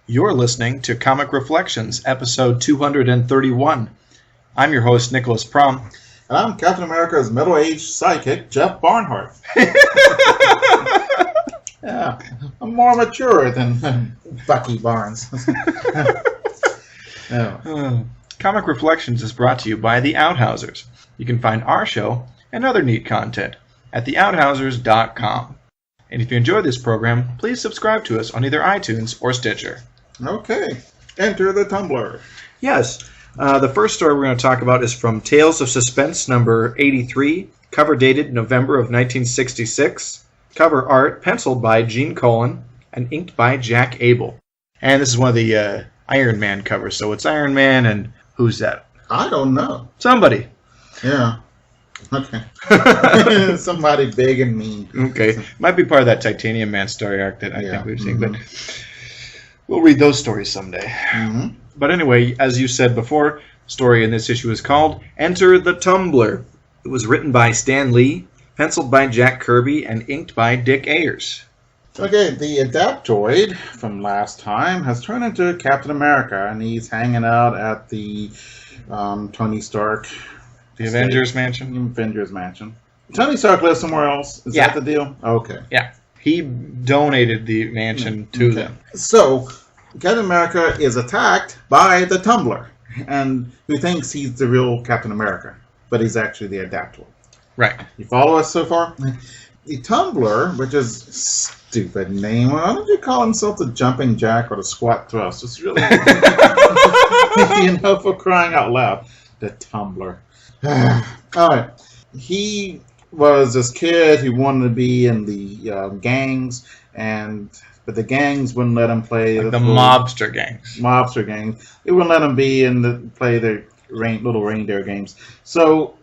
You're listening to Comic Reflections, episode 231. I'm your host, Nicholas Prom. And I'm Captain America's middle-aged sidekick, Jeff Barnhart. Yeah, I'm more mature than Bucky Barnes. Yeah. Comic Reflections is brought to you by The Outhousers. You can find our show and other neat content at theouthousers.com. And if you enjoy this program, please subscribe to us on either iTunes or Stitcher. Okay, enter the Tumblr. Yes, the first story we're going to talk about is from Tales of Suspense number 83, cover dated November of 1966. Cover art penciled by Gene Colan and inked by Jack Abel. And this is one of the Iron Man covers, so it's Iron Man and who's that? I don't know. Somebody. Yeah. Okay. Somebody big and mean. Okay. Might be part of that Titanium Man story arc that I think we've seen, Mm-hmm. but we'll read those stories someday. Mm-hmm. But anyway, as you said before, the story in this issue is called Enter the Tumbler. It was written by Stan Lee, penciled by Jack Kirby, and inked by Dick Ayers. Okay, the Adaptoid from last time has turned into Captain America, and he's hanging out at the Tony Stark... The Avengers Mansion? Avengers Mansion. Tony Stark lives somewhere else? Is that the deal? Okay. Yeah. He donated the mansion to them. So, Captain America is attacked by the Tumbler, and who thinks he's the real Captain America, but he's actually the Adaptoid. Right. You follow us so far? The Tumbler, which is a stupid name. Why don't you call himself the Jumping Jack or the Squat Thrust? It's really, for crying out loud. The Tumbler. Alright. He was this kid who wanted to be in the gangs, but the gangs wouldn't let him play like the mobster gangs. Mobster gangs. They wouldn't let him be play their little reindeer games. So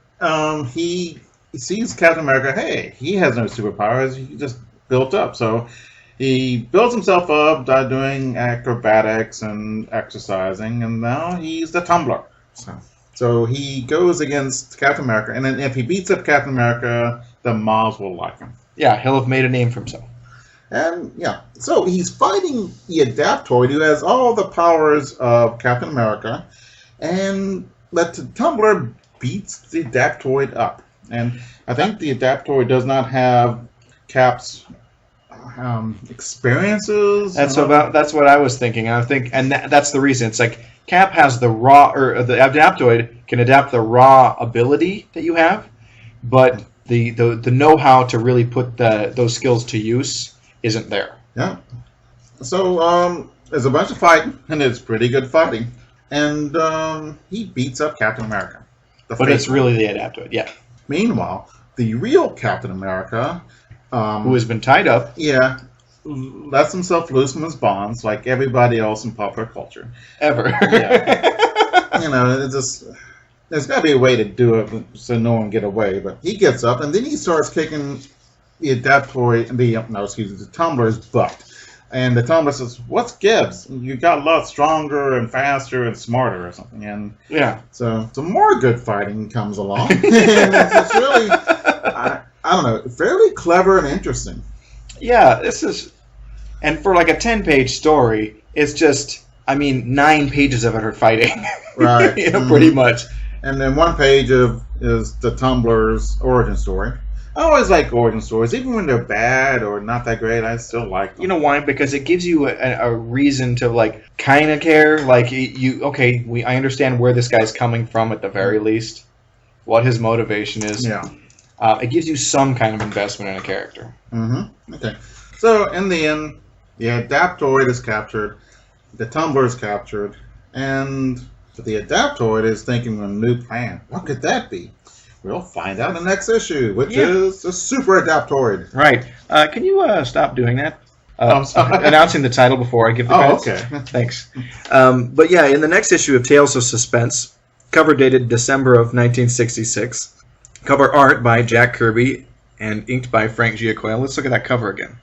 he sees Captain America. Hey, he has no superpowers. He just built up. So he builds himself up by doing acrobatics and exercising, and now he's the Tumbler. So he goes against Captain America, and then if he beats up Captain America, the mobs will like him. Yeah, he'll have made a name for himself. And yeah, so he's fighting the Adaptoid, who has all the powers of Captain America, and the Tumbler beats the Adaptoid up. And I think the Adaptoid does not have Cap's experiences. That's what I was thinking. And that's the reason. It's like Cap has the Adaptoid can adapt the raw ability that you have, but the know-how to really put those skills to use isn't there. Yeah. So there's a bunch of fighting, and it's pretty good fighting. And he beats up Captain America. But it's really the Adaptoid, yeah. Meanwhile, the real Captain America... who has been tied up. Yeah. Lets himself loose from his bonds, like everybody else in popular culture. Ever. Yeah. It's just... There's got to be a way to do it so no one get away. But he gets up, and then he starts kicking the Adaptoid... the Tumbler's butt. And the Tumbler says, "What's Gibbs? You got a lot stronger and faster and smarter or something." And yeah. So more good fighting comes along. And it's really, I don't know, fairly clever and interesting. Yeah, this is, and for like a 10-page story, it's just, 9 pages of it are fighting. Right. Pretty much. And then one page is the Tumbler's origin story. I always like origin stories, even when they're bad or not that great. I still like them. You know why? Because it gives you a reason to kind of care. I understand where this guy's coming from at the very least, what his motivation is. Yeah. It gives you some kind of investment in a character. Mm-hmm. Okay. So in the end, the Adaptoid is captured, the Tumbler is captured, and the Adaptoid is thinking of a new plan. What could that be? We'll find out in the next issue, which is the Super Adaptoid. Right. Can you stop doing that? I'm sorry. Announcing the title before I give the credits. Okay. Thanks. But yeah, in the next issue of Tales of Suspense, cover dated December of 1966, cover art by Jack Kirby and inked by Frank Giacoya. Let's look at that cover again.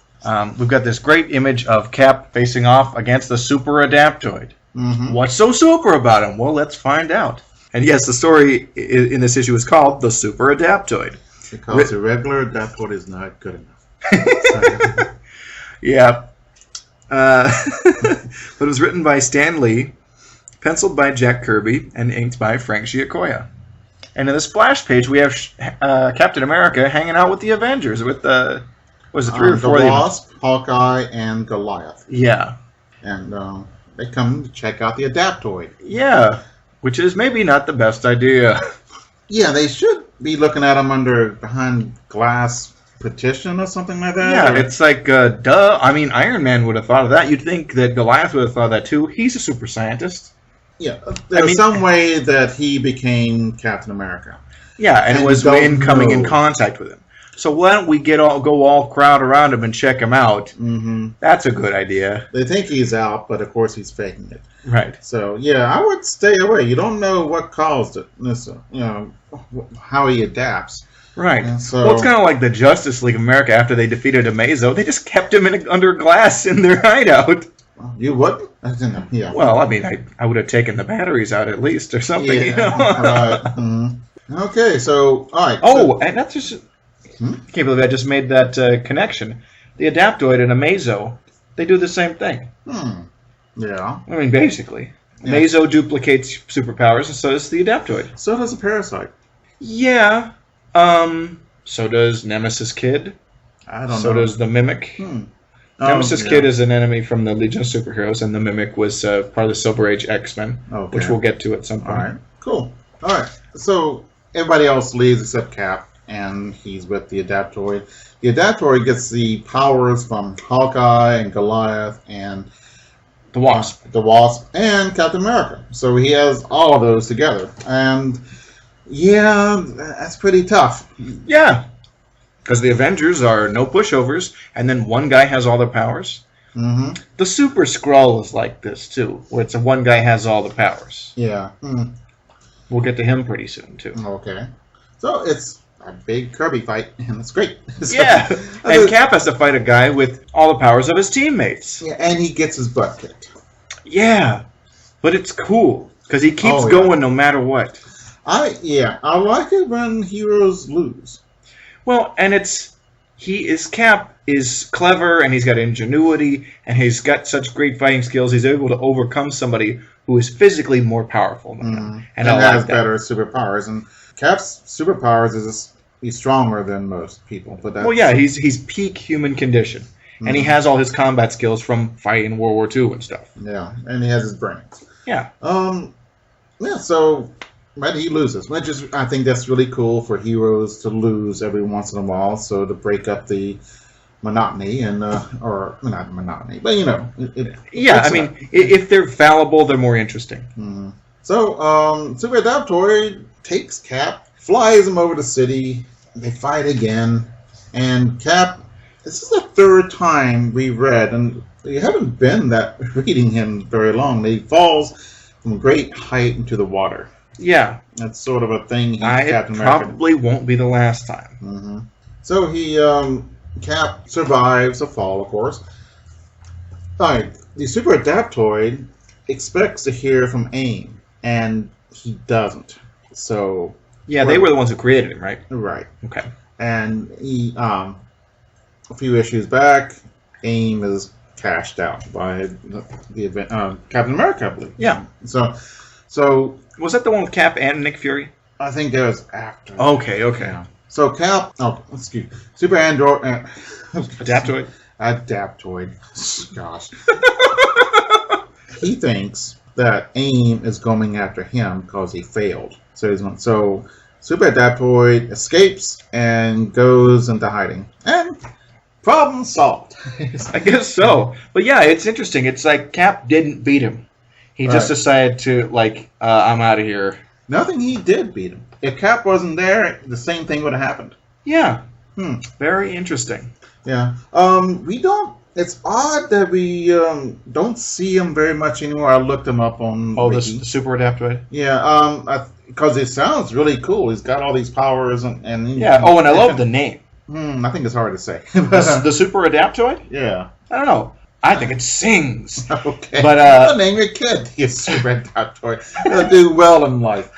We've got this great image of Cap facing off against the Super Adaptoid. Mm-hmm. What's so super about him? Well, let's find out. And yes, the story in this issue is called The Super Adaptoid. Because the regular Adaptoid is not good enough. Yeah. But it was written by Stan Lee, penciled by Jack Kirby, and inked by Frank Giacoia. And in the splash page, we have Captain America hanging out with the Avengers with was it 3 or 4? The Wasp, Hawkeye, and Goliath. Yeah. And they come to check out the Adaptoid. Yeah, which is maybe not the best idea. Yeah, they should be looking at him behind glass partition or something like that. Yeah, it's like, duh. I mean, Iron Man would have thought of that. You'd think that Goliath would have thought of that too. He's a super scientist. Yeah, there's some way that he became Captain America. Yeah, and it was Wayne coming in contact with him. So why don't we go all crowd around him and check him out? Mm-hmm. That's a good idea. They think he's out, but of course he's faking it. Right. So yeah, I would stay away. You don't know what caused it. How he adapts. Right. So, well, it's kind of like the Justice League of America after they defeated Amazo. They just kept him under glass in their hideout. You would? Yeah. Well, I mean, I would have taken the batteries out at least or something. Yeah. You know? Right. Mm-hmm. Okay, so all right. Oh, and that's just. I can't believe I just made that connection. The Adaptoid and Amazo, they do the same thing. Yeah. I mean, basically. Yeah. Amazo duplicates superpowers, and so does the Adaptoid. So does a Parasite. Yeah. So does Nemesis Kid. I don't know. So does the Mimic. Nemesis Kid is an enemy from the Legion of Superheroes, and the Mimic was part of the Silver Age X-Men, which we'll get to at some point. All right, cool. All right, so everybody else leaves except Cap, and he's with the Adaptoid. The Adaptoid gets the powers from Hawkeye and Goliath and the Wasp. And Captain America. So he has all of those together. And, yeah, that's pretty tough. Yeah. Because the Avengers are no pushovers, and then one guy has all the powers. Mm-hmm. The Super Skrull is like this, too, where it's one guy has all the powers. Yeah. We'll get to him pretty soon, too. Okay. So it's a big Kirby fight, and it's great. Yeah. And Cap has to fight a guy with all the powers of his teammates. Yeah, and he gets his butt kicked. Yeah. But it's cool, because he keeps going no matter what. I like it when heroes lose. Well, and Cap is clever, and he's got ingenuity, and he's got such great fighting skills. He's able to overcome somebody who is physically more powerful than him, and has better superpowers. And Cap's superpowers he's stronger than most people. But he's peak human condition, and he has all his combat skills from fighting in World War II and stuff. Yeah, and he has his brains. Yeah. So. But he loses, which is, I think that's really cool for heroes to lose every once in a while, so to break up the monotony or not monotony, but if they're fallible, they're more interesting. Mm-hmm. So, Super Adaptoid takes Cap, flies him over the city. They fight again, and Cap. This is the third time we read, and we haven't been reading him very long. He falls from a great height into the water. Yeah. That's sort of a thing. It probably won't be the last time. Mm-hmm. So Cap survives a fall, of course. Alright, the Super Adaptoid expects to hear from AIM, and he doesn't. So... Yeah, they were the ones who created him, right? Right. Okay. And he, a few issues back, AIM is cashed out by the event, Captain America, I believe. Yeah. So was that the one with Cap and Nick Fury? I think that was after. Okay. Yeah. So Cap, Super Android, Adaptoid. Gosh. He thinks that AIM is going after him because he failed. So Super Adaptoid escapes and goes into hiding. And problem solved. I guess so. But yeah, it's interesting. It's like Cap didn't beat him. He just decided to, I'm out of here. Nothing he did beat him. If Cap wasn't there, the same thing would have happened. Yeah. Very interesting. Yeah. It's odd that we don't see him very much anymore. I looked him up on the Super Adaptoid? Yeah, because it sounds really cool. He's got all these powers and yeah. Oh, and I love the name. I think it's hard to say. The Super Adaptoid? Yeah. I don't know. I think it sings. Okay. But name your kid. He's Super Adaptoid. He'll do well in life.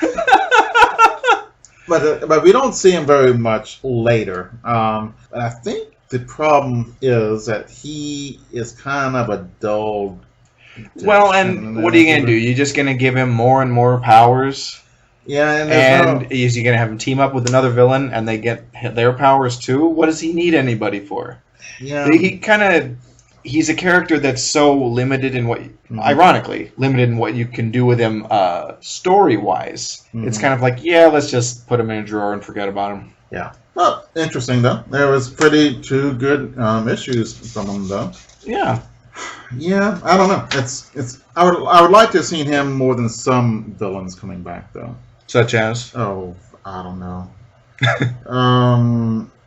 But we don't see him very much later. But I think the problem is that he is kind of a dull Well, and what are you gonna do? You're just gonna give him more and more powers. Yeah, and is he gonna have him team up with another villain and they get their powers too? What does he need anybody for? Yeah, He's a character that's so limited in what, ironically, limited in what you can do with him story-wise. It's kind of like, yeah, let's just put him in a drawer and forget about him. Yeah. Well, interesting though. There was two good issues from him though. Yeah. Yeah, I don't know. I would like to have seen him more than some villains coming back though. Such as? Oh, I don't know.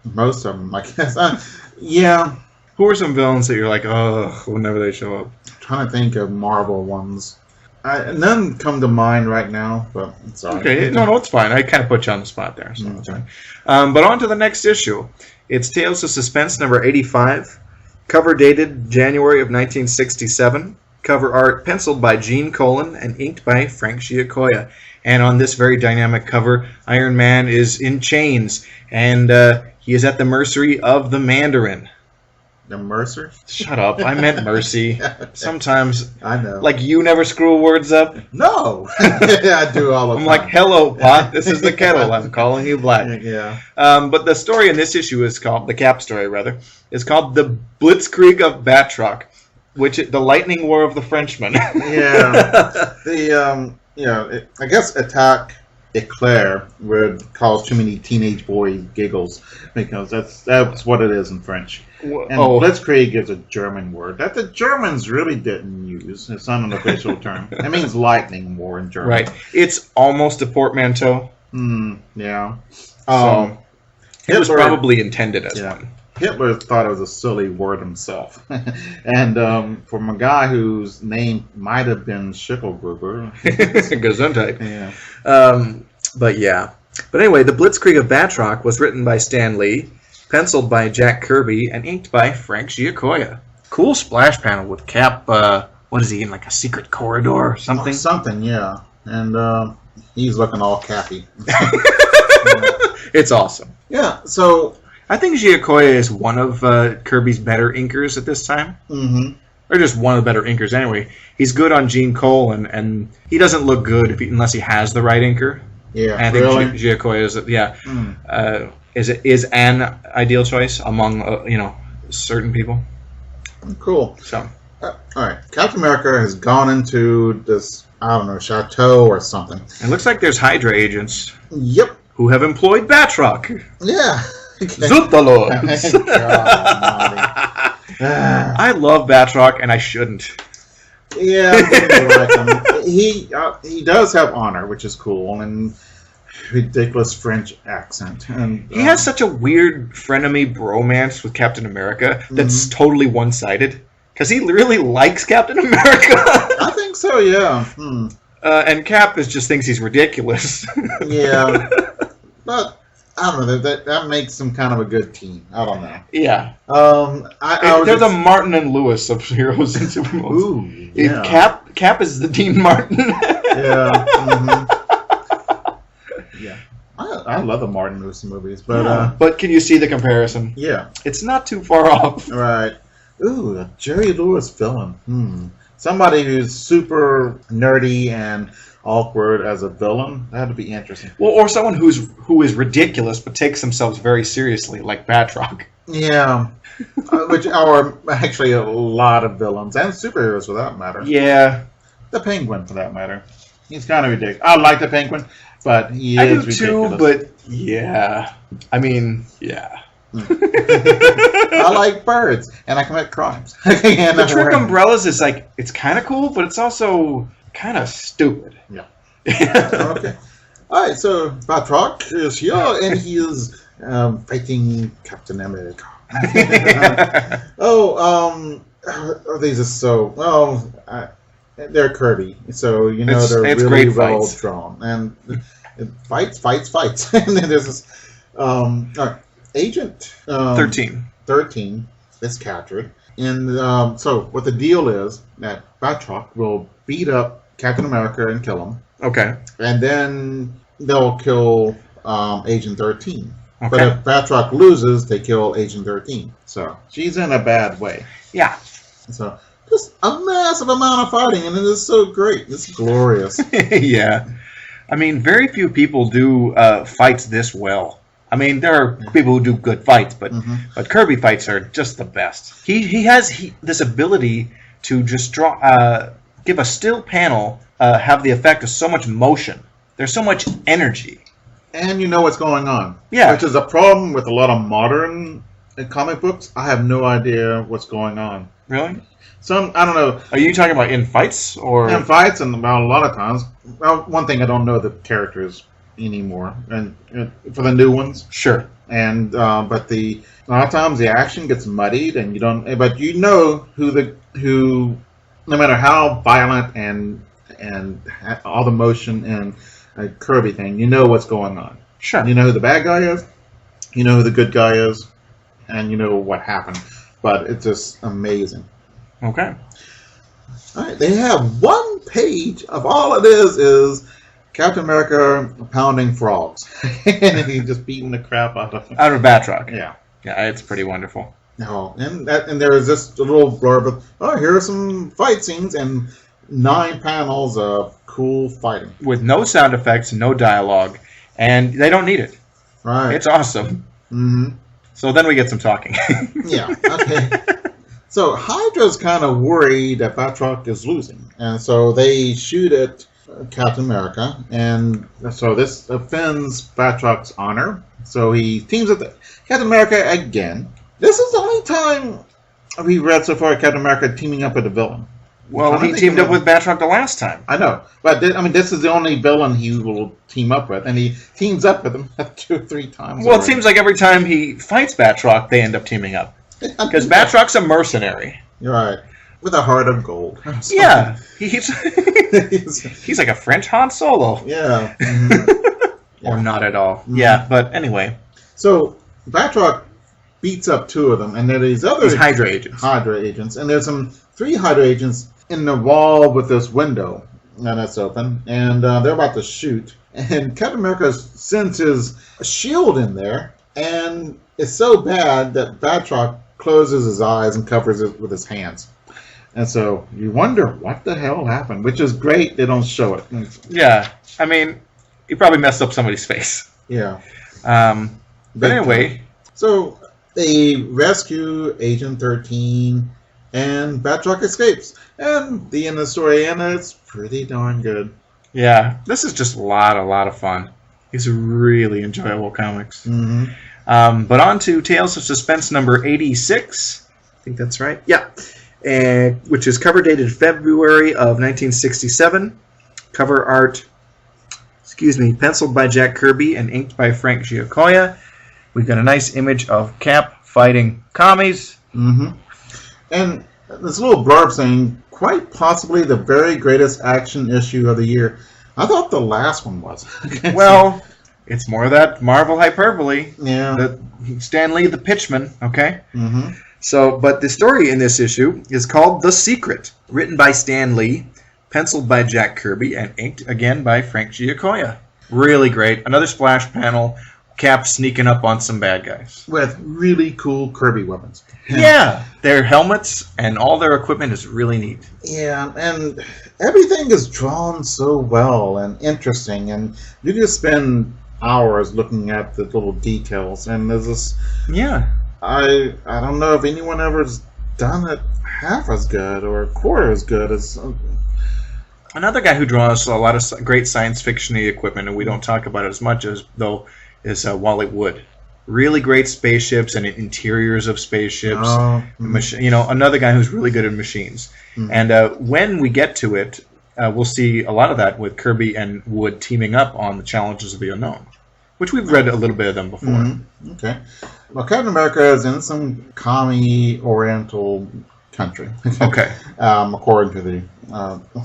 Most of them, I guess. Yeah. Who are some villains that you're like, oh, whenever they show up? I'm trying to think of Marvel ones. None come to mind right now, but it's all right. Okay, no, it's fine. I kind of put you on the spot there, so it's fine. But on to the next issue. It's Tales of Suspense number 85. Cover dated January of 1967. Cover art penciled by Gene Colan and inked by Frank Giacoia. And on this very dynamic cover, Iron Man is in chains, and he is at the mercy of the Mandarin. The Mercer? Shut up. I meant mercy. Sometimes, I know. Like you never screw words up? No. I do all the time. I'm like, hello, pot. This is the kettle. I'm calling you black. Yeah. But the story in this issue is called, the cap story rather, is called The Blitzkrieg of Batroc, the lightning war of the Frenchmen. Yeah. I guess Attack Eclair would cause too many teenage boys giggles because that's what it is in French. And Blitzkrieg is a German word that the Germans really didn't use. It's not an official term. It means lightning war in German. Right. It's almost a portmanteau. Yeah. So it was probably intended as one. Hitler thought it was a silly word himself. And from a guy whose name might have been Schicklgruber. Gesundheit. Yeah. But anyway, The Blitzkrieg of Batroc was written by Stan Lee, penciled by Jack Kirby, and inked by Frank Giacoia. Cool splash panel with Cap, what is he, in like a secret corridor or something? Something, yeah. And he's looking all cappy. It's awesome. Yeah, so I think Giacoia is one of Kirby's better inkers at this time. Mm-hmm. Or just one of the better inkers anyway. He's good on Gene Cole, and he doesn't look good unless he has the right inker. Yeah, and I think Giacoia is an ideal choice among certain people. Cool. So, all right, Captain America has gone into this, I don't know, chateau or something. It looks like there's Hydra agents. Yep. Who have employed Batroc. Yeah. Zoothalord. I love Batroc, and I shouldn't. Yeah, I like him. He does have honor, which is cool, and ridiculous French accent. And he has such a weird frenemy bromance with Captain America that's totally one-sided. Because he really likes Captain America. I think so, yeah. And Cap just thinks he's ridiculous. Yeah. But I don't know. That makes them kind of a good team. I don't know. Yeah. They're the Martin and Lewis of heroes and superheroes. Ooh, yeah. Cap is the Dean Martin. Yeah. Yeah. I love the Martin Lewis movies, but can you see the comparison? Yeah. It's not too far off. Right. Ooh, a Jerry Lewis villain. Somebody who's super nerdy and awkward as a villain. That'd be interesting. Well, or someone who is ridiculous but takes themselves very seriously, like Batroc. Yeah. Which are actually a lot of villains and superheroes for that matter. Yeah. The Penguin for that matter. He's kind of ridiculous. I like the Penguin, but he is ridiculous. I do too, but yeah. I mean, yeah. I like birds, and I commit crimes. The trick umbrellas is like, it's kind of cool, but it's also kind of stupid. Yeah. Okay. All right, so Batroc is here, and he is fighting Captain America. These are so... Well, they're Kirby, so they're really well drawn. And fights. And then there's this... Agent 13 is captured. And so what the deal is that Batroc will beat up Captain America and kill him. Okay. And then they'll kill Agent 13. Okay. But if Batroc loses, they kill Agent 13. So she's in a bad way. Yeah. So just a massive amount of fighting, and it is so great. It's glorious. Yeah. I mean, very few people do fights this well. I mean, there are people who do good fights, but Kirby fights are just the best. He has this ability to just give a still panel have the effect of so much motion. There's so much energy. And you know what's going on. Yeah. Which is a problem with a lot of modern comic books. I have no idea what's going on. Really? I don't know. Are you talking about in fights or in fights? And a lot of times, well, one thing I don't know the characters anymore, and for the new ones, sure. And but a lot of times the action gets muddied, and you don't. But you know who, no matter how violent and all the motion and a Kirby thing, you know what's going on. Sure. You know who the bad guy is. You know who the good guy is, and you know what happened. But it's just amazing. Okay. All right, they have one page of all it is Captain America pounding frogs, and he's just beating the crap out of Batroc. Yeah, it's pretty wonderful. No, and there is just a little blurb of, here are some fight scenes and 9 panels of cool fighting with no sound effects, no dialogue, and they don't need it. Right, it's awesome. Mm-hmm. So then we get some talking. Yeah. Okay. So Hydra's kind of worried that Batroc is losing, and so they shoot at Captain America, and so this offends Batroc's honor. So he teams with Captain America again. This is the only time we read so far Captain America teaming up with a villain. Well, he teamed up with Batroc the last time. I know, but this is the only villain he will team up with, and he teams up with him 2 or 3 times. Well, already. It seems like every time he fights Batroc, they end up teaming up. Because Batroc's a mercenary. You're right. With a heart of gold. Yeah. He's like a French Han Solo. Yeah. Or not at all. Yeah, but anyway. So, Batroc beats up 2 of them, and there are these other... Hydra agents. Hydra agents. And there's 3 Hydra agents in the wall with this window, and it's open, and they're about to shoot. And Captain America sends his shield in there, and it's so bad that Batroc closes his eyes and covers it with his hands. And so you wonder what the hell happened, which is great. They don't show it. Yeah. I mean, he probably messed up somebody's face. Yeah. But anyway. So they rescue Agent 13, and Batroc escapes. And the end of the story, and it's pretty darn good. Yeah. This is just a lot of fun. These are really enjoyable comics. Mm-hmm. But on to Tales of Suspense number 86. I think that's right. Yeah. Which is cover dated February of 1967. Cover art, penciled by Jack Kirby and inked by Frank Giacoia. We've got a nice image of Cap fighting commies. Mm-hmm. And this little blurb saying, quite possibly the very greatest action issue of the year. I thought the last one was. Well... It's more of that Marvel hyperbole. Yeah. Stan Lee, the pitchman, okay? Mm-hmm. So, but the story in this issue is called The Secret, written by Stan Lee, penciled by Jack Kirby, and inked again by Frank Giacoia. Really great. Another splash panel, Cap sneaking up on some bad guys. With really cool Kirby weapons. Yeah. Their helmets and all their equipment is really neat. Yeah, and everything is drawn so well and interesting, and you just spend hours looking at the little details, and there's this. Yeah. I don't know if anyone ever's done it half as good or a quarter as good as. Another guy who draws a lot of great science fiction-y equipment, and we don't talk about it as much as though, is Wally Wood. Really great spaceships and interiors of spaceships. Another guy who's really good at machines. Mm-hmm. And when we get to it, we'll see a lot of that with Kirby and Wood teaming up on the Challenges of the Unknown, which we've read a little bit of them before. Mm-hmm. Okay. Well, Captain America is in some commie oriental country. Okay. According to the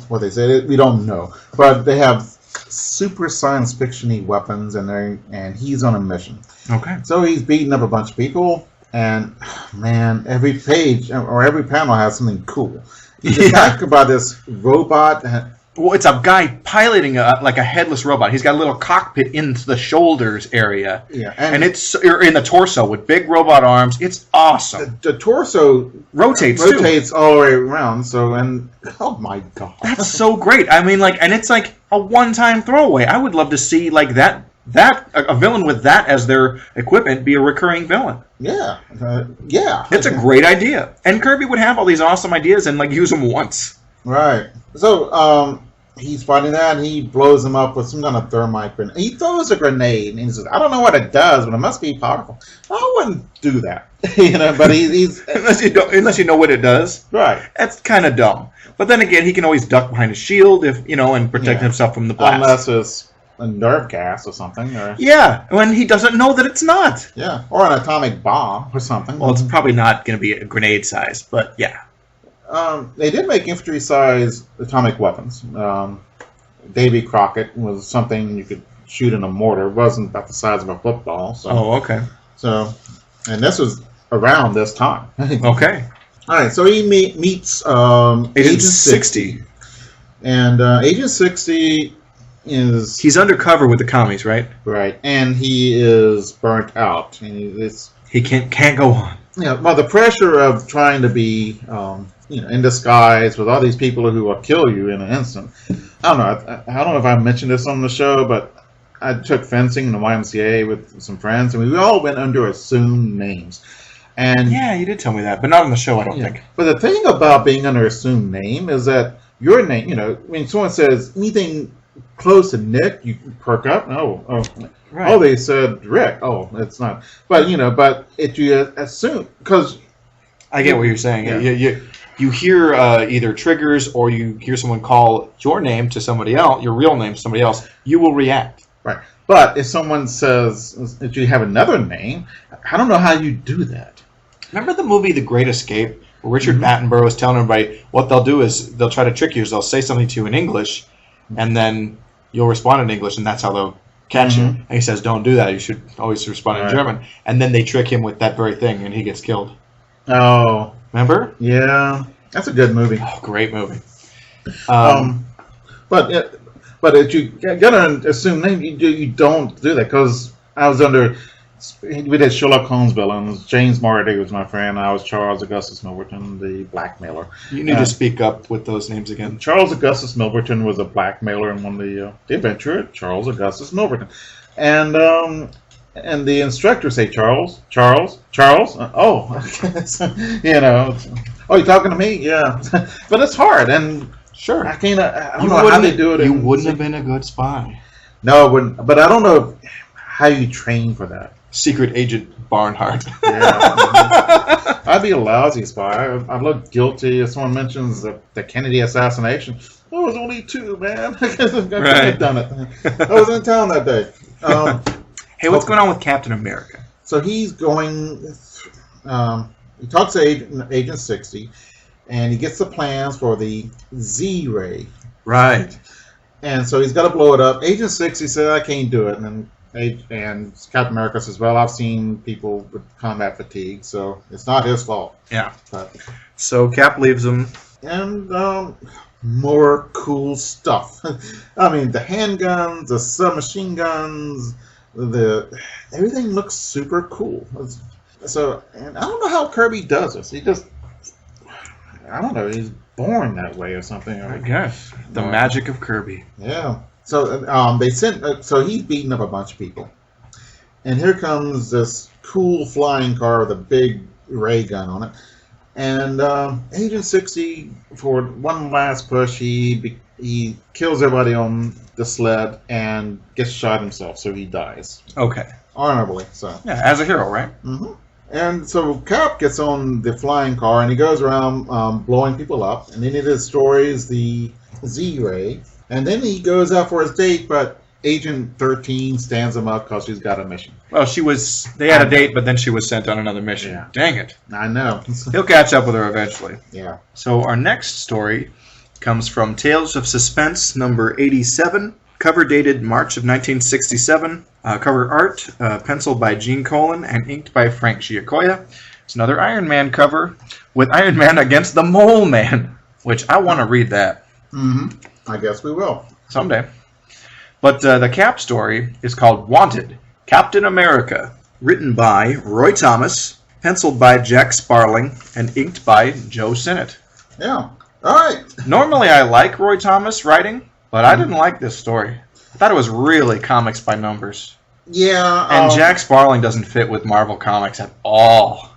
what they say, we don't know, but they have super science fiction-y weapons, and he's on a mission. Okay. So he's beating up a bunch of people, and man, every page or every panel has something cool. You just talk about this robot Well, it's a guy piloting like a headless robot. He's got a little cockpit in the shoulders area. Yeah, and it's in the torso with big robot arms. It's awesome. The torso rotates all the way around. So, and oh my god, that's so great. I mean, like, and it's like a one-time throwaway. I would love to see like that a villain with that as their equipment be a recurring villain. Yeah, yeah. It's a great idea, and Kirby would have all these awesome ideas and like use them once. Right. So, he's fighting that, and he blows him up with some kind of thermite grenade. He throws a grenade, and he says, "I don't know what it does, but it must be powerful." I wouldn't do that, But he's unless you know what it does. Right. That's kind of dumb. But then again, he can always duck behind his shield and protect himself from the blast. Unless it's a nerve gas or something. Or... Yeah, when he doesn't know that it's not. Yeah, or an atomic bomb or something. Well, it's probably not going to be a grenade size, but yeah. They did make infantry-sized atomic weapons. Davy Crockett was something you could shoot in a mortar. It wasn't about the size of a football. So. Oh, okay. So, and this was around this time. Okay. All right, so he meets Agent 60. And Agent 60 is... He's undercover with the commies, right? Right, and he is burnt out. And he can't go on. Yeah, well, the pressure of trying to be... in disguise with all these people who will kill you in an instant. I don't know. I don't know if I mentioned this on the show, but I took fencing in the YMCA with some friends, and we all went under assumed names. And yeah, you did tell me that, but not on the show, I don't think. But the thing about being under assumed name is that your name, when someone says anything close to Nick, you perk up. Right. Oh, they said Rick. Oh, it's not. But but if you assume, because I get what you're saying. Yeah. You hear either triggers or you hear someone call your name to somebody else, your real name to somebody else, you will react. Right. But if someone says that you have another name, I don't know how you do that. Remember the movie The Great Escape, where Richard Attenborough was telling everybody what they'll do is they'll try to trick you. Is they'll say something to you in English, and then you'll respond in English, and that's how they'll catch you. And he says, don't do that. You should always respond in German. And then they trick him with that very thing, and he gets killed. Oh. Remember? Yeah. That's a good movie. Oh, great movie. But if you gotta assume name, you don't do that, because I was under... We did Sherlock Holmes villains. James Marty was my friend. I was Charles Augustus Milverton, the blackmailer. You need to speak up with those names again. Charles Augustus Milverton was a blackmailer in one of the adventure. Charles Augustus Milverton, and the instructors say Charles. Oh, oh, you talking to me? Yeah, but it's hard, and sure, I can't. I don't know how they do it. You wouldn't have been a good spy. No, I wouldn't. But I don't know how you train for that. Secret Agent Barnhart. Yeah, I'd be a lousy spy. I'd look guilty if someone mentions the Kennedy assassination. I was only 2, man. I couldn't have done it. I was in town that day. Hey, what's going on with Captain America? So he's going. He talks to Agent 60, and he gets the plans for the Z-Ray. Right. And so he's got to blow it up. Agent 60 said, "I can't do it," and Captain America says, "Well, I've seen people with combat fatigue, so it's not his fault." Yeah. So Cap leaves him. And more cool stuff. I mean, the handguns, the submachine guns, everything looks super cool. So, and I don't know how Kirby does this. I don't know, he's born that way or something. I guess. The magic of Kirby. Yeah. So so he's beating up a bunch of people. And here comes this cool flying car with a big ray gun on it. And Agent 60, for one last push, he kills everybody on the sled and gets shot himself, so he dies. Okay. Honorably, so. Yeah, as a hero, right? Mm-hmm. And so Cap gets on the flying car, and he goes around blowing people up, and then he destroys the Z-Ray, and then he goes out for his date, but Agent 13 stands him up because she's got a mission. Well, they had a date, but then she was sent on another mission. Yeah. Dang it. I know. He'll catch up with her eventually. Yeah. So our next story comes from Tales of Suspense, number 87, cover dated March of 1967. Cover art, penciled by Gene Colan and inked by Frank Giacoia. It's another Iron Man cover with Iron Man against the Mole Man, which I want to read that. Mm-hmm. I guess we will. Someday. But the Cap story is called Wanted, Captain America, written by Roy Thomas, penciled by Jack Sparling, and inked by Joe Sinnott. Yeah. All right. Normally I like Roy Thomas writing, but I didn't like this story. I thought it was really comics by numbers. Yeah. And Jack Sparling doesn't fit with Marvel Comics at all.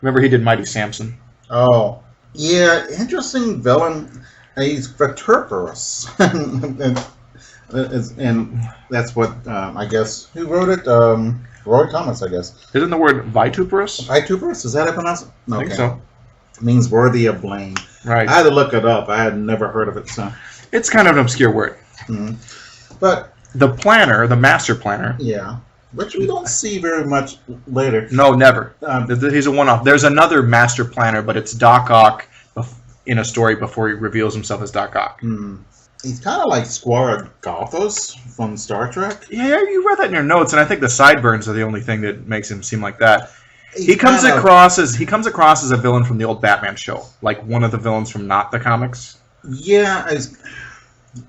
Remember he did Mighty Samson? Oh. Yeah, interesting villain. He's vituperous. and that's what, I guess, who wrote it? Roy Thomas, I guess. Isn't the word vituperous? Vituperous? Is that how you pronounce it? I think so. It means worthy of blame. Right. I had to look it up. I had never heard of it. So. It's kind of an obscure word. Mm-hmm. But the planner, the master planner. Yeah. Which we don't see very much later. No, never. He's a one-off. There's another master planner, but it's Doc Ock in a story before he reveals himself as Doc Ock. He's kind of like Squire Gothos from Star Trek. Yeah, you read that in your notes, and I think the sideburns are the only thing that makes him seem like that. He comes across as a villain from the old Batman show, like one of the villains from not the comics. Yeah, it's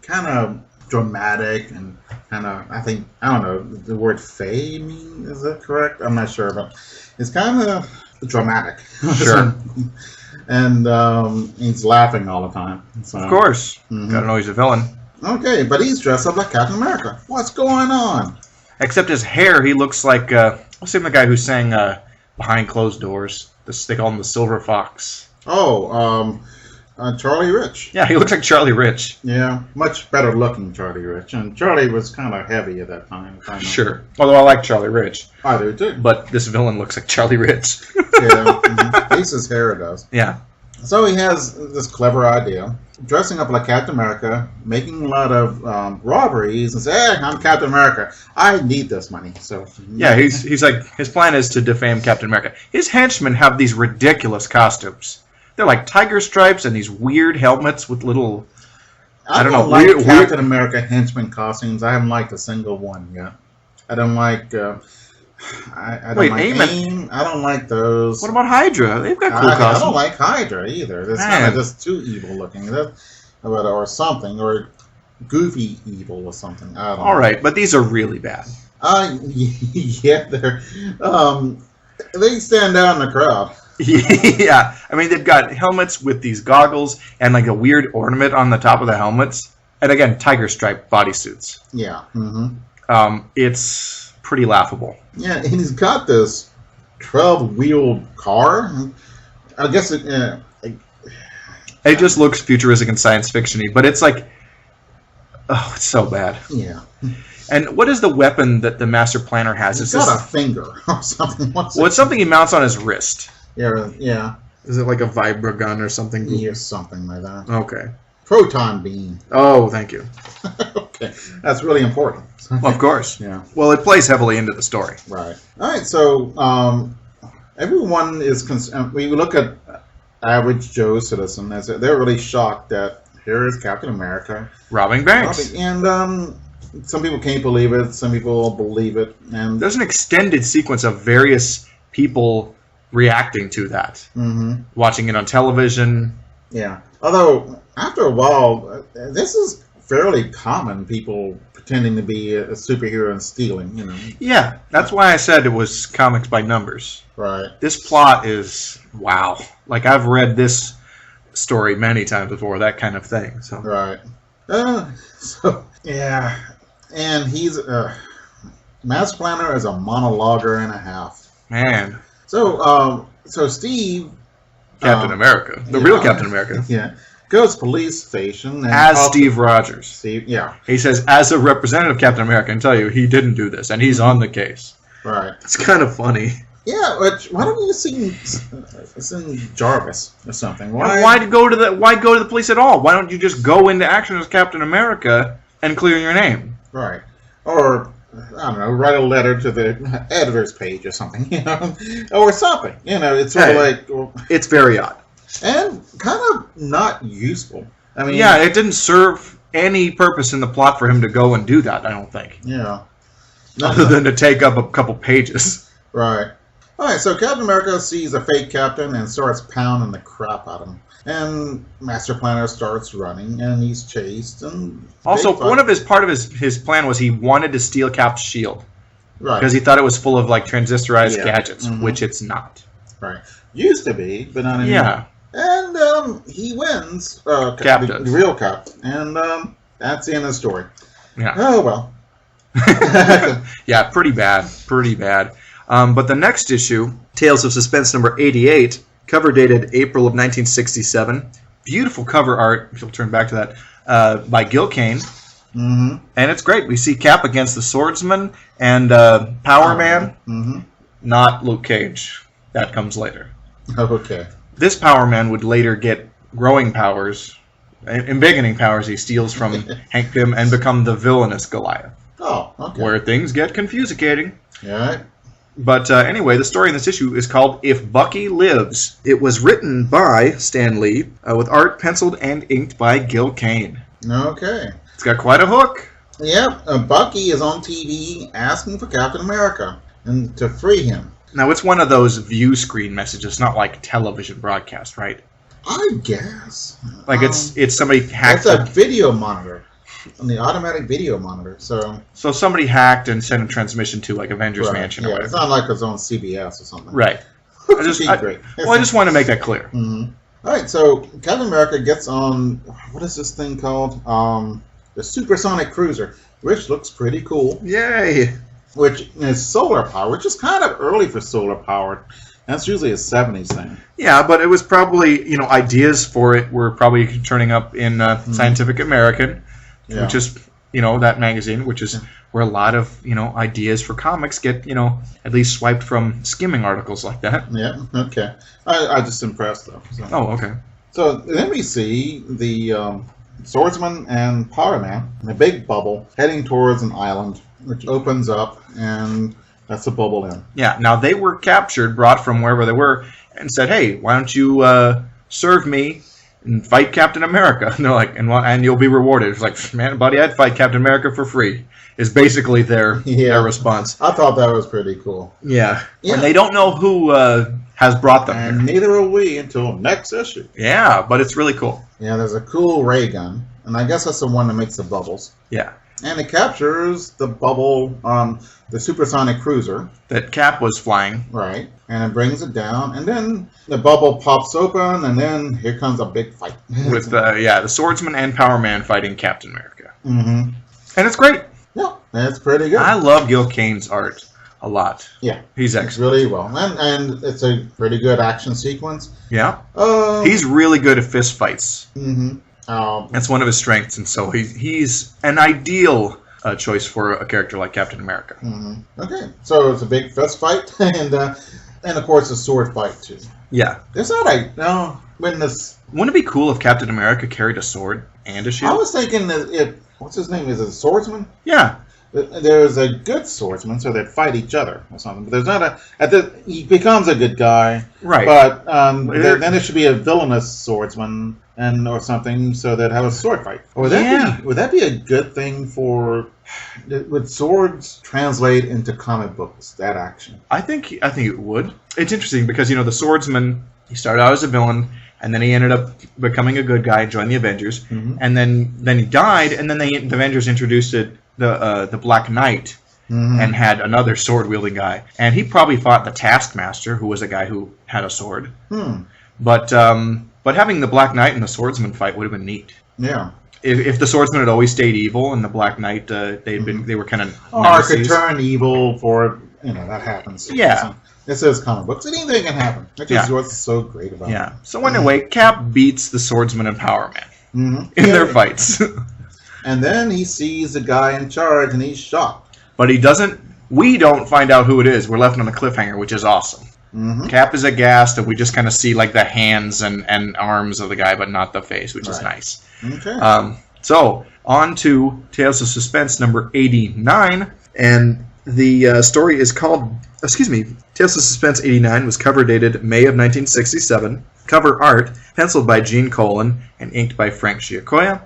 kind of dramatic and kind of, I don't know, the word fey mean, is that correct? I'm not sure, but it's kind of dramatic. Sure. And he's laughing all the time. So. Of course. Gotta know he's a villain. Okay, but he's dressed up like Captain America. What's going on? Except his hair, he looks like, what's the name of the guy who sang Behind Closed Doors? They call him the Silver Fox. Oh, Charlie Rich. Yeah, he looks like Charlie Rich. Yeah, much better looking Charlie Rich. And Charlie was kind of heavy at that time. Sure. Although I like Charlie Rich. I do too. But this villain looks like Charlie Rich. Yeah, at least his hair does. Yeah. So he has this clever idea, dressing up like Captain America, making a lot of robberies, and say, "Hey, I'm Captain America. I need this money." So yeah, he's like, his plan is to defame Captain America. His henchmen have these ridiculous costumes. They're like tiger stripes and these weird helmets with little. I don't know. Like Captain America henchman costumes. I haven't liked a single one yet. I don't like. I don't like AIM. I don't like those. What about Hydra? They've got cool costumes. I don't like Hydra either. It's kind of just too evil looking. Or something. Or goofy evil or something. I don't know. All right, but these are really bad. Yeah, they stand out in the crowd. Yeah, I mean, they've got helmets with these goggles and like a weird ornament on the top of the helmets. And again, tiger stripe bodysuits. Yeah. It's pretty laughable. Yeah, and he's got this 12-wheeled car. I guess it just looks futuristic and science fiction-y, but it's like, oh, it's so bad. Yeah. And what is the weapon that the Master Planner has? It's got a finger or something. It's something he mounts on his wrist. Yeah. Is it like a vibra gun or something? Yeah, something like that. Okay. Proton beam. Oh, thank you. Okay, that's really important. Well, of course. Yeah. Well, it plays heavily into the story. Right. All right. So everyone is concerned. We look at average Joe citizen as they're really shocked that here is Captain America robbing banks, and some people can't believe it. Some people believe it. And there's an extended sequence of various people reacting to that, watching it on television. Yeah. Although after a while, this is fairly common. People pretending to be a superhero and stealing. Yeah, that's why I said it was comics by numbers. Right. This plot is wow. Like I've read this story many times before. That kind of thing. So. Right. So yeah, and he's Master Planner is a monologuer and a half. Man. So Steve, Captain America, the real Captain America. Yeah. Goes to police station as Steve Rogers. Steve, yeah. He says, as a representative of Captain America, I can tell you he didn't do this, and he's on the case. Right. It's kind of funny. Yeah, why don't you sing Jarvis or something? Why go to the police at all? Why don't you just go into action as Captain America and clear your name? Right. Or I don't know, write a letter to the editor's page or something, or something. It's sort of like it's very odd. And kind of not useful. I mean, yeah, it didn't serve any purpose in the plot for him to go and do that, I don't think. Yeah. Other than to take up a couple pages. Right. All right, so Captain America sees a fake captain and starts pounding the crap out of him. And Master Planner starts running, and he's chased. And Also, part of his plan was he wanted to steal Cap's shield. Right. Because he thought it was full of like transistorized gadgets, Mm-hmm. which it's not. Right. Used to be, but not anymore. Yeah. And he wins. Cap the does. real Cap. And that's the end of the story. Yeah. Oh, well. Yeah, pretty bad. Pretty bad. But the next issue, Tales of Suspense number 88, cover dated April of 1967. Beautiful cover art, if you'll turn back to that, by Gil Kane. Mm-hmm. And it's great. We see Cap against the Swordsman and Power Man, Mm-hmm. not Luke Cage. That comes later. Okay. This Power Man would later get growing powers, embiggening powers he steals from Hank Pym and become the villainous Goliath. Oh, okay. Where things get confusing. Yeah. But anyway, the story in this issue is called If Bucky Lives. It was written by Stan Lee, with art penciled and inked by Gil Kane. Okay. It's got quite a hook. Yep. Bucky is on TV asking for Captain America and to free him. Now, it's one of those view screen messages, not like television broadcast, right? I guess. Like it's somebody hacked. It's a video monitor. On the automatic video monitor, so somebody hacked and sent a transmission to like Avengers Mansion or yeah, whatever. it's not like it's on CBS or something. Right. Great. I just want to make that clear. Mm-hmm. All right, so Captain America gets on, what is this thing called? The Supersonic Cruiser, which looks pretty cool. Yay! Which is solar power, which is kind of early for solar power. That's usually a 70s thing. Yeah, but it was probably, ideas for it were probably turning up in Scientific American. Yeah. Which is, that magazine, which is where a lot of, ideas for comics get, at least swiped from skimming articles like that. Yeah, okay. I just impressed, though. So. Oh, okay. So then we see the Swordsman and Power Man in a big bubble heading towards an island, which opens up, and that's a bubble in. Yeah, now they were captured, brought from wherever they were, and said, hey, why don't you serve me and fight Captain America? And they're like, and you'll be rewarded. It's like, man, buddy, I'd fight Captain America for free, is basically their response. I thought that was pretty cool. Yeah. And they don't know who has brought them and here. neither will we until next issue. Yeah, but it's really cool. Yeah, there's a cool ray gun, and I guess that's the one that makes the bubbles. Yeah. And it captures the bubble, the supersonic cruiser. That Cap was flying. Right. And it brings it down, and then the bubble pops open, and then here comes a big fight. With, the Swordsman and Power Man fighting Captain America. Mm-hmm. And it's great. Yeah, that's pretty good. I love Gil Kane's art a lot. Yeah. He's It's excellent. really well. And it's a pretty good action sequence. Yeah. He's really good at fist fights. Mm-hmm. That's one of his strengths, and so he's an ideal choice for a character like Captain America. Mm-hmm. Okay, so it's a big fist fight, and of course a sword fight too. Yeah. Is that when this? Wouldn't it be cool if Captain America carried a sword and a shield? I was thinking that what's his name? Is it a swordsman? Yeah. There's a good swordsman, so they fight each other or something. But there's not he becomes a good guy, Right. But then there should be a villainous swordsman or something, so they'd have a sword fight. Would that be a good thing for? Would swords translate into comic books? That action? I think it would. It's interesting because the swordsman, he started out as a villain, and then he ended up becoming a good guy and joined the Avengers, and then he died, and then the Avengers introduced the Black Knight. And had another sword-wielding guy. And he probably fought the Taskmaster, who was a guy who had a sword. But having the Black Knight and the Swordsman fight would have been neat. Yeah. If the Swordsman had always stayed evil and the Black Knight, they were kind of or could turn evil for, that happens. Yeah. So, this is comic books. Anything can happen. Which is what's so great about it. Yeah. So anyway, Cap beats the Swordsman and Power Man in their fights. And then he sees the guy in charge, and he's shocked. But he doesn't. We don't find out who it is. We're left on a cliffhanger, which is awesome. Cap is aghast, and we just kind of see like the hands and arms of the guy, but not the face, which is nice. Okay. So on to Tales of Suspense number 89, and the story is called. Tales of Suspense 89 was cover dated May of 1967. Cover art penciled by Gene Colan and inked by Frank Giacoia.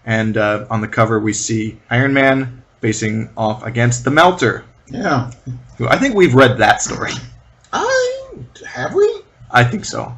And on the cover we see Iron Man facing off against the Melter. Yeah. I think we've read that story. Have we? I think so.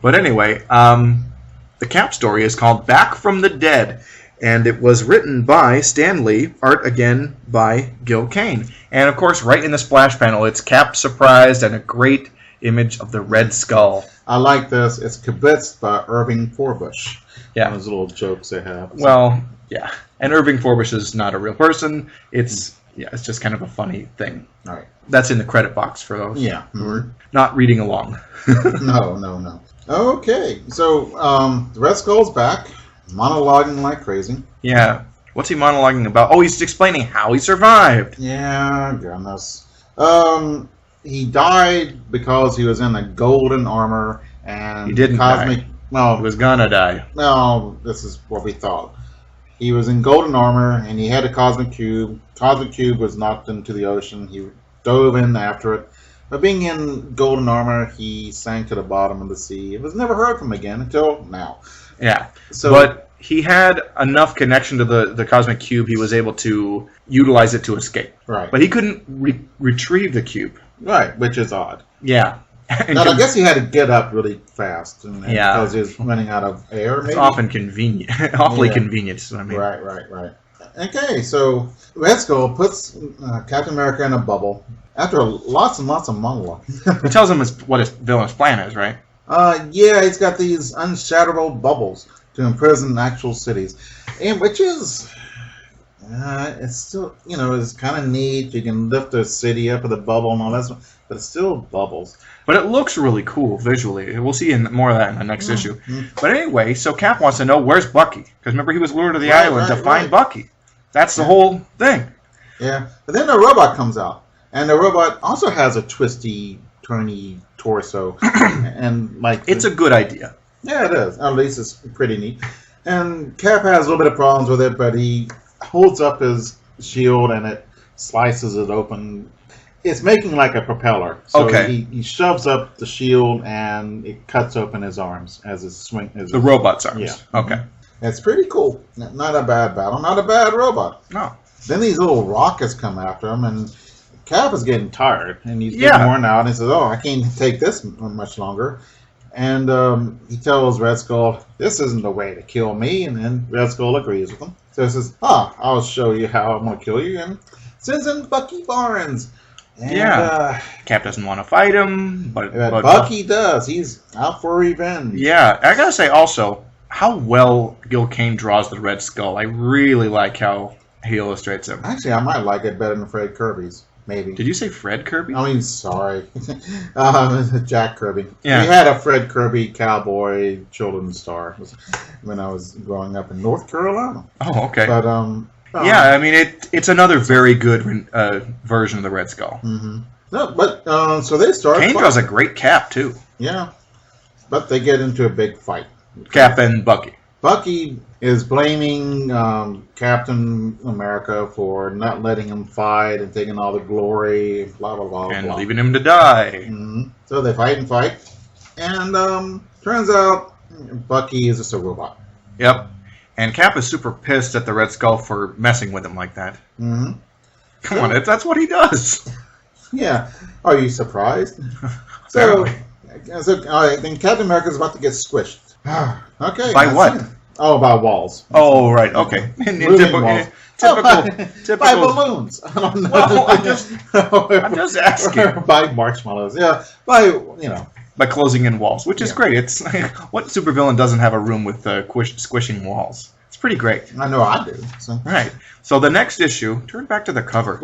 But anyway, the Cap story is called Back from the Dead, and it was written by Stan Lee, art again by Gil Kane. And of course, right in the splash panel, it's Cap surprised and a great image of the Red Skull. I like this. It's kibitzed by Irving Forbush. Yeah. Those little jokes they have. Well, yeah. And Irving Forbush is not a real person. It's just kind of a funny thing. All right. That's in the credit box for those who are not reading along. No. Okay, so the Red Skull's back, monologuing like crazy. Yeah. What's he monologuing about? Oh, he's explaining how he survived. Yeah, goodness. He died because he was in a golden armor and he didn't die. Well, he was gonna die. No, this is what we thought. He was in golden armor and he had a cosmic cube. Cosmic cube was knocked into the ocean. He dove in after it. But being in golden armor, he sank to the bottom of the sea. It was never heard from again until now. Yeah. But he had enough connection to the cosmic cube, he was able to utilize it to escape. Right. But he couldn't retrieve the cube. Right, which is odd. Yeah. Now, I guess he had to get up really fast. Because he was running out of air, maybe? It's often convenient. Awfully convenient, is what I mean. Right. Okay, so Red Skull puts Captain America in a bubble after lots and lots of monologue. He tells him what his villain's plan is, right? He's got these unshatterable bubbles to imprison actual cities, and which is it's still it's kind of neat. You can lift a city up with a bubble and all that stuff, but it's still bubbles. But it looks really cool visually. We'll see more of that in the next issue. But anyway, so Cap wants to know where's Bucky, because remember he was lured to the island to find Bucky. That's the whole thing. Yeah, but then the robot comes out, and the robot also has a twisty, turny torso, and it's a good idea. Yeah, it is. At least it's pretty neat. And Cap has a little bit of problems with it, but he holds up his shield and it slices it open. It's making like a propeller. So he shoves up the shield and it cuts open his arms as it swings. The robot's arms. Yeah. Okay. It's pretty cool. Not a bad battle. Not a bad robot. No. Then these little rockets come after him, and Cap is getting tired, and he's getting worn out. And he says, "Oh, I can't take this much longer." And he tells Red Skull, "This isn't the way to kill me." And then Red Skull agrees with him. So he says, "I'll show you how I'm going to kill you." And sends in Bucky Barnes. And, Cap doesn't want to fight him, but Bucky does. He's out for revenge. Yeah, I gotta say also how well Gil Kane draws the Red Skull. I really like how he illustrates him. Actually, I might like it better than Fred Kirby's. Maybe. Did you say Fred Kirby? I mean, sorry. Jack Kirby. Yeah. We had a Fred Kirby cowboy children's star when I was growing up in North Carolina. Oh, okay. But, yeah, I mean, it's another very good version of the Red Skull. Mm-hmm. No, but, so they start Kane draws a great Cap, too. Yeah. But they get into a big fight. Cap and Bucky. Bucky is blaming Captain America for not letting him fight and taking all the glory, blah, blah, blah, and blah. leaving him to die. Mm-hmm. So they fight. And turns out Bucky is just a robot. Yep. And Cap is super pissed at the Red Skull for messing with him like that. Mm-hmm. Come on, that's what he does. Yeah. Are you surprised? So then Captain America is about to get squished. Okay. By what? Oh, by walls. Oh, right. Okay. Typical. By balloons. I don't know. Well, I'm just asking. By marshmallows. Yeah. By closing in walls, which is great. It's what supervillain doesn't have a room with squishing walls? It's pretty great. I know I do. So. Right. So the next issue, turn back to the cover,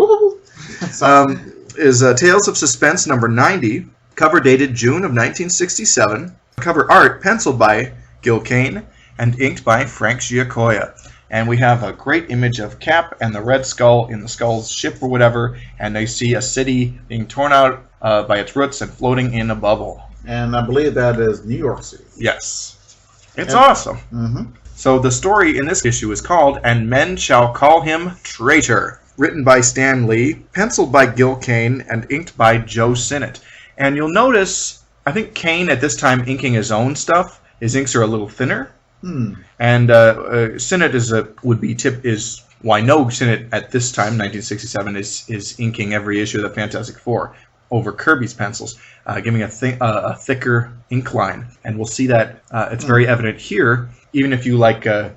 is Tales of Suspense number 90, cover dated June of 1967. Cover art penciled by Gil Kane and inked by Frank Giacoia. And we have a great image of Cap and the Red Skull in the Skull's ship or whatever, and they see a city being torn out by its roots and floating in a bubble. And I believe that is New York City. Yes. It's awesome. Mm-hmm. So the story in this issue is called And Men Shall Call Him Traitor, written by Stan Lee, penciled by Gil Kane, and inked by Joe Sinnott. And you'll notice, I think Kane at this time inking his own stuff, his inks are a little thinner. And Sinnott I know Sinnott at this time, 1967, is inking every issue of the Fantastic Four. over Kirby's pencils, giving a thicker ink line. And we'll see that it's very evident here. Even if you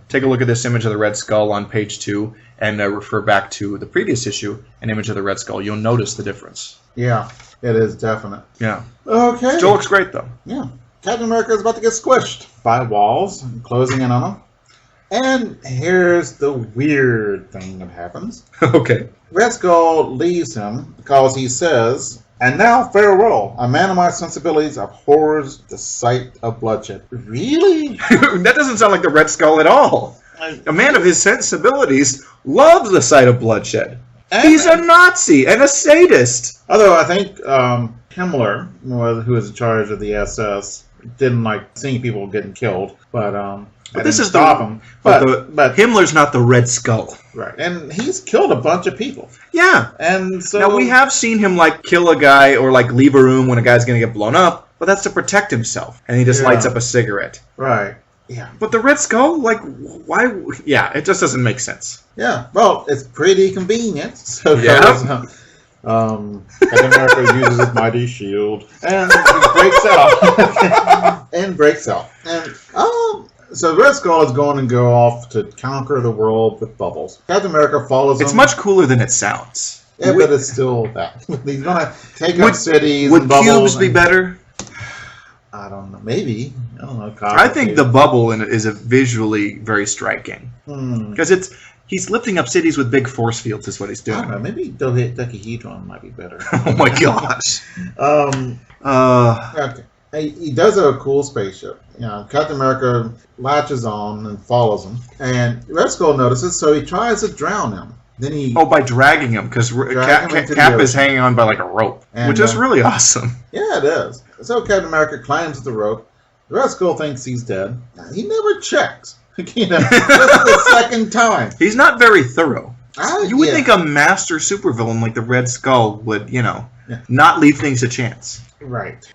take a look at this image of the Red Skull on page 2 and refer back to the previous issue, an image of the Red Skull, you'll notice the difference. Yeah, it is definite. Yeah. Okay. Still looks great, though. Yeah. Captain America is about to get squished by walls, closing in on him. And here's the weird thing that happens. Okay. Red Skull leaves him because he says, "And now farewell. A man of my sensibilities abhors the sight of bloodshed." Really? That doesn't sound like the Red Skull at all. A man of his sensibilities loves the sight of bloodshed. He's a Nazi and a sadist. Although I think Himmler, who was in charge of the SS, didn't like seeing people getting killed, but this is stop him. But Himmler's not the Red Skull, right? And he's killed a bunch of people. Yeah, and so now we have seen him kill a guy or leave a room when a guy's going to get blown up, but that's to protect himself, and he just lights up a cigarette. Right. Yeah. But the Red Skull, why? Yeah, it just doesn't make sense. Yeah. Well, it's pretty convenient. So yeah. Captain America uses his mighty shield and breaks out. And so Red Skull is going to go off to conquer the world with bubbles. Captain America follows him. It's much cooler than it sounds. Yeah, but it's still that. He's going to take up cities. Would cubes be better? I don't know. Maybe. I don't know. I think the bubble in it is visually very striking. Because he's lifting up cities with big force fields is what he's doing. I don't know. Maybe dodecahedron might be better. Oh my gosh. Okay. He does have a cool spaceship. Captain America latches on and follows him. And Red Skull notices, so he tries to drown him. Then by dragging him, because Cap is hanging on by a rope, which is really awesome. Yeah, it is. So Captain America climbs the rope. The Red Skull thinks he's dead. He never checks. This is the second time. He's not very thorough. You would think a master supervillain like the Red Skull would, not leave things to chance. Right.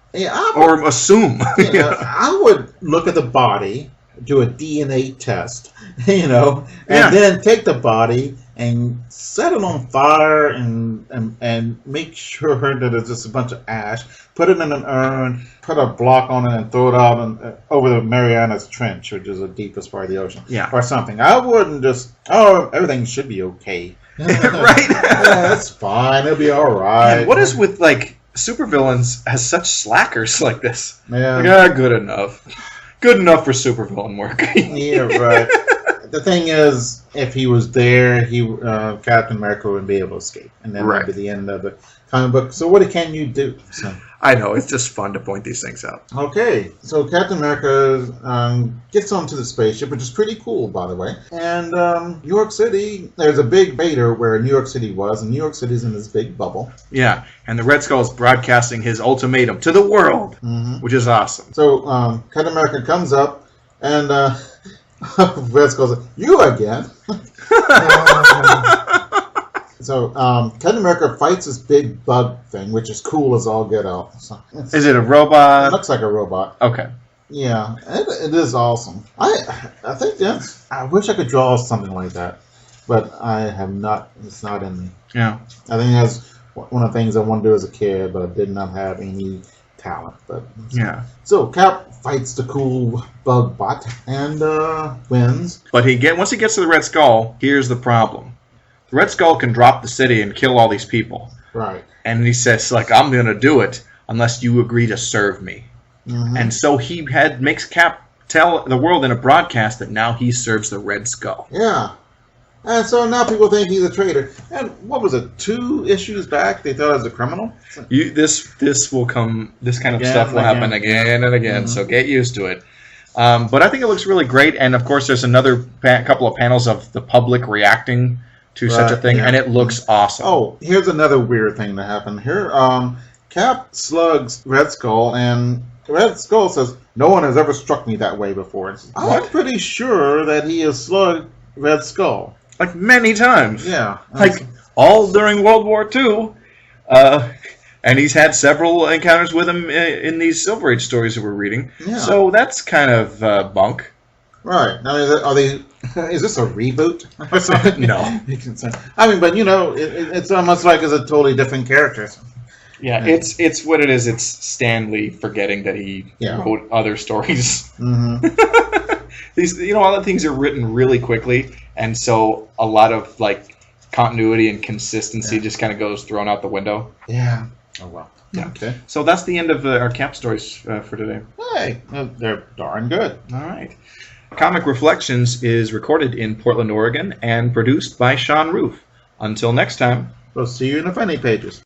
Or assume. I would look at the body, do a DNA test, and then take the body and set it on fire and make sure that it's just a bunch of ash, put it in an urn, put a block on it and throw it out over the Marianas Trench, which is the deepest part of the ocean, or something. I wouldn't just, everything should be okay. Right? That's fine, it'll be alright. And what is with, supervillains as such slackers like this? Yeah. Good enough. Good enough for supervillain work. Yeah, right. The thing is, if he was there, Captain America wouldn't be able to escape, and that would be the end of the comic book. So what can you do? I know, it's just fun to point these things out. Okay, so Captain America gets onto the spaceship, which is pretty cool, by the way. And New York City, there's a big Vader where New York City was, and New York City's in this big bubble. Yeah, and the Red Skull is broadcasting his ultimatum to the world, which is awesome. So Captain America comes up, and Red Skull says, "You again?" So Captain America fights this big bug thing, which is cool as all get out. So is it a robot? It looks like a robot. Okay. Yeah, it is awesome. I think I wish I could draw something like that, but I have not. It's not in me. Yeah. I think that's one of the things I wanted to do as a kid, but I did not have any talent. But yeah. So Cap fights the cool bug bot and wins. But once he gets to the Red Skull, here's the problem. The Red Skull can drop the city and kill all these people. Right. And he says, I'm going to do it unless you agree to serve me. And so he makes Cap tell the world in a broadcast that now he serves the Red Skull. Yeah. And so now people think he's a traitor. And what was it, 2 issues back, they thought I was a criminal? This kind of stuff will happen again and again, so get used to it. But I think it looks really great, and of course there's another couple of panels of the public reacting to such a thing, and it looks awesome. Oh, here's another weird thing that happened here. Cap slugs Red Skull, and Red Skull says, "No one has ever struck me that way before." I'm pretty sure that he has slugged Red Skull. Many times. Yeah. All during World War II. And he's had several encounters with him in these Silver Age stories that we're reading. Yeah. So that's kind of bunk. Right. Now, is this a reboot? No. I mean, but it's almost like it's a totally different character. Yeah, it's what it is. It's Stan Lee forgetting that he wrote other stories. These, all the things are written really quickly, and so a lot of like continuity and consistency just kind of goes thrown out the window. Yeah. Oh wow. Yeah. Okay. So that's the end of our cap stories for today. Hey, they're darn good. All right. Comic Reflections is recorded in Portland, Oregon, and produced by Sean Roof. Until next time. We'll see you in the funny pages.